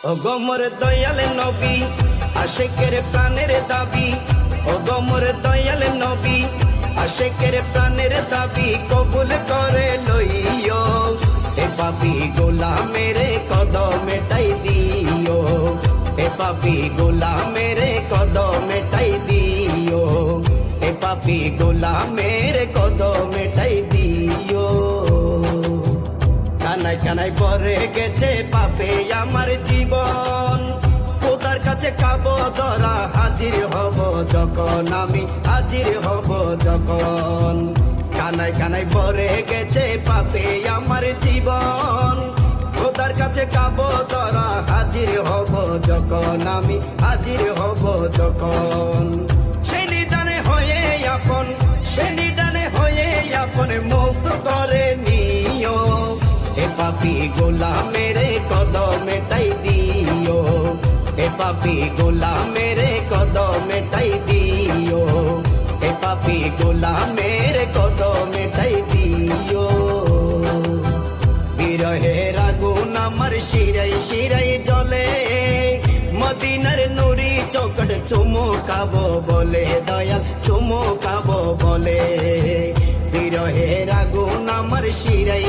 ও গোমর দয়াল নবী আশিকের প্রাণের দাবি, ও গোমর দয়াল নবী আশিকের প্রাণের দাবি কবুল করে লইও। এ পাপী গোলামের কদমেটাই দিও, এ পাপী গোলামের কদমেটাই দিও, এ পাপী গোলামের কদমেটাই দিও। কানাই কানাই পরে গেছে পাপে আমার জীবন, খোদার কাছে কাবো ধরা হাজির হব যখন, আমি হাজির হব যখন। কানাই কানাই পরে গেছে পাপে আমার জীবন, খোদার কাছে কাবো ধরা হাজির হব যখন, আমি হাজির হব যখন। সে নিদানে হয়ে আপন, সে নিদানে হয়ে আপন মুক্ত করে নিও। এ পাপী গোলামের কদমেটাই দিও, এ পাপী গোলামের কদমেটাই দিও, এ পাপী গোলামের কদমেটাই দিও। বিরহের আগুন আমার শিরাই শিরাই জ্বলে, মদিনার নুরি চৌকট চুমুকাবো বলে, দয়াল চুমুকাবো বলে। বিরহের আগুন আমার শিরাই